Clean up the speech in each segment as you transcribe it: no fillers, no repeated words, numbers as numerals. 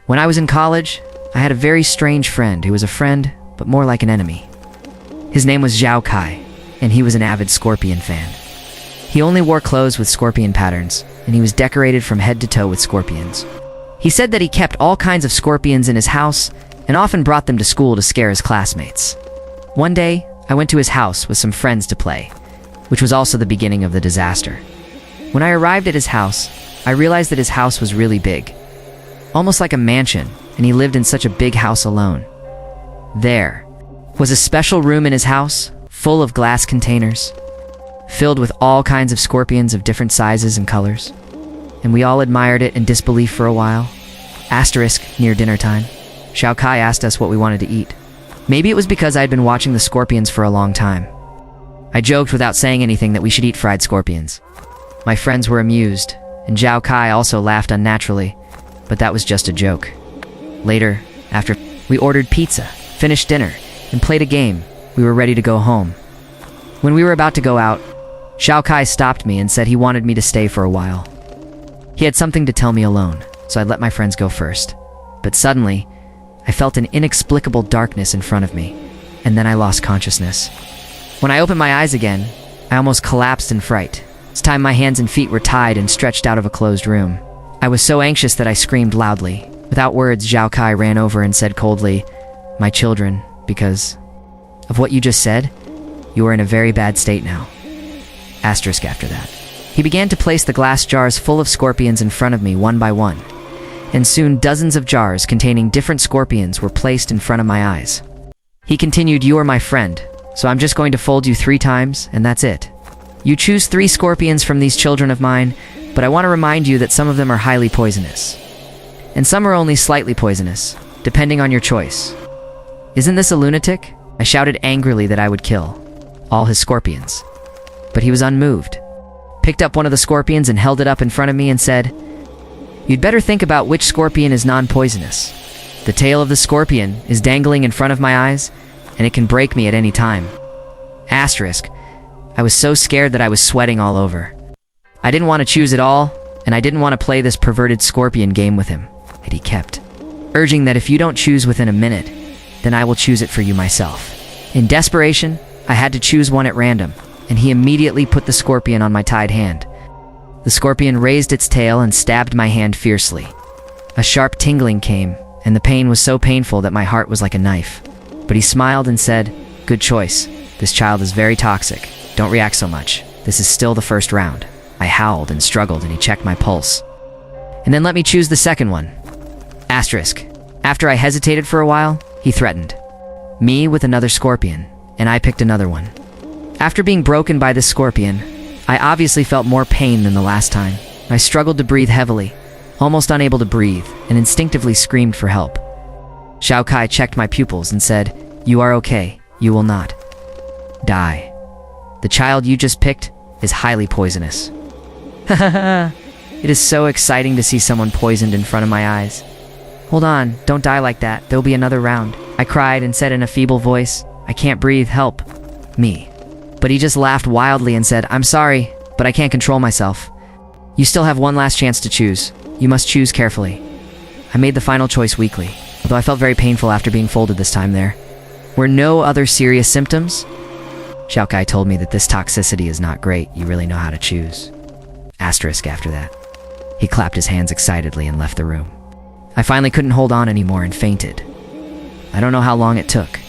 When I was in college, I had a very strange friend who was a friend, but more like an enemy. His name was Zhao Kai, and he was an avid scorpion fan. He only wore clothes with scorpion patterns, and he was decorated from head to toe with scorpions. He said that he kept all kinds of scorpions in his house and often brought them to school to scare his classmates. One day, I went to his house with some friends to play, which was also the beginning of the disaster. When I arrived at his house, I realized that his house was really big, almost like a mansion, and he lived in such a big house alone. There was a special room in his house full of glass containers, filled with all kinds of scorpions of different sizes and colors, and we all admired it in disbelief for a while. Asterisk, near dinner time, Zhao Kai asked us what we wanted to eat. Maybe it was because I had been watching the scorpions for a long time. I joked without saying anything that we should eat fried scorpions. My friends were amused, and Zhao Kai also laughed unnaturally, but that was just a joke. Later, after we ordered pizza, finished dinner, and played a game, we were ready to go home. When we were about to go out, Zhao Kai stopped me and said he wanted me to stay for a while. He had something to tell me alone, so I let my friends go first. But suddenly, I felt an inexplicable darkness in front of me, and then I lost consciousness. When I opened my eyes again, I almost collapsed in fright. This time my hands and feet were tied and stretched out of a closed room. I was so anxious that I screamed loudly. Without words, Zhao Kai ran over and said coldly, "My children, because of what you just said, you are in a very bad state now." Asterisk after that. He began to place the glass jars full of scorpions in front of me one by one, and soon dozens of jars containing different scorpions were placed in front of my eyes. He continued, "You are my friend, so I'm just going to fold you 3 times, and that's it. You choose 3 scorpions from these children of mine, but I want to remind you that some of them are highly poisonous, and some are only slightly poisonous, depending on your choice. Isn't this a lunatic?" I shouted angrily that I would kill all his scorpions. But he was unmoved, picked up one of the scorpions and held it up in front of me and said, "You'd better think about which scorpion is non-poisonous. The tail of the scorpion is dangling in front of my eyes, and it can break me at any time." Asterisk. I was so scared that I was sweating all over. I didn't want to choose at all, and I didn't want to play this perverted scorpion game with him. And he kept urging that if you don't choose within a minute, then I will choose it for you myself. In desperation, I had to choose one at random, and he immediately put the scorpion on my tied hand. The scorpion raised its tail and stabbed my hand fiercely. A sharp tingling came, and the pain was so painful that my heart was like a knife. But he smiled and said, "Good choice. This child is very toxic. Don't react so much. This is still the first round." I howled and struggled, and he checked my pulse. "And then let me choose the second one." Asterisk. After I hesitated for a while, he threatened me with another scorpion, and I picked another one. After being broken by this scorpion, I obviously felt more pain than the last time. I struggled to breathe heavily, almost unable to breathe, and instinctively screamed for help. Zhao Kai checked my pupils and said, "You are okay. You will not die. The child you just picked is highly poisonous." It is so exciting to see someone poisoned in front of my eyes. "Hold on, don't die like that. There'll be another round," I cried and said in a feeble voice, "I can't breathe, help me." But he just laughed wildly and said, "I'm sorry, but I can't control myself. You still have one last chance to choose. You must choose carefully." I made the final choice weakly, although I felt very painful after being folded this time. There were no other serious symptoms. Zhao Kai told me that this toxicity is not great. You really know how to choose. Asterisk after that. He clapped his hands excitedly and left the room. I finally couldn't hold on anymore and fainted. I don't know how long it took.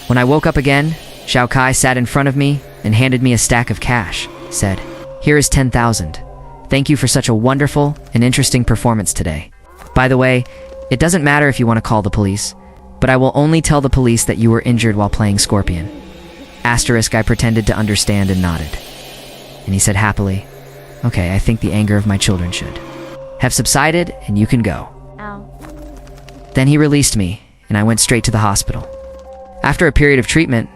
When I woke up again, Zhao Kai sat in front of me and handed me a stack of cash, said, "Here is 10,000. Thank you for such a wonderful and interesting performance today. By the way, it doesn't matter if you want to call the police, but I will only tell the police that you were injured while playing Scorpion." Asterisk, I pretended to understand and nodded. And he said happily, "Okay, I think the anger of my children should have subsided and you can go." Ow. Then he released me, and I went straight to the hospital. After a period of treatment,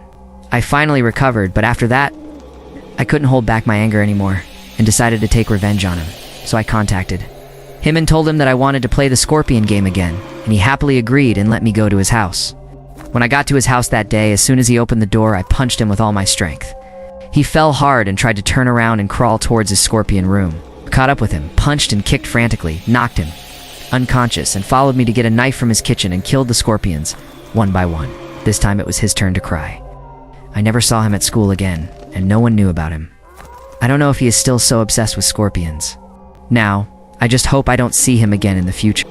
I finally recovered, but after that, I couldn't hold back my anger anymore and decided to take revenge on him. So I contacted him and told him that I wanted to play the Scorpion game again, and he happily agreed and let me go to his house. When I got to his house that day, as soon as he opened the door, I punched him with all my strength. He fell hard and tried to turn around and crawl towards his Scorpion room. I caught up with him, punched and kicked frantically, knocked him, unconscious, and followed me to get a knife from his kitchen and killed the scorpions, one by one. This time it was his turn to cry. I never saw him at school again, and no one knew about him. I don't know if he is still so obsessed with scorpions. Now, I just hope I don't see him again in the future.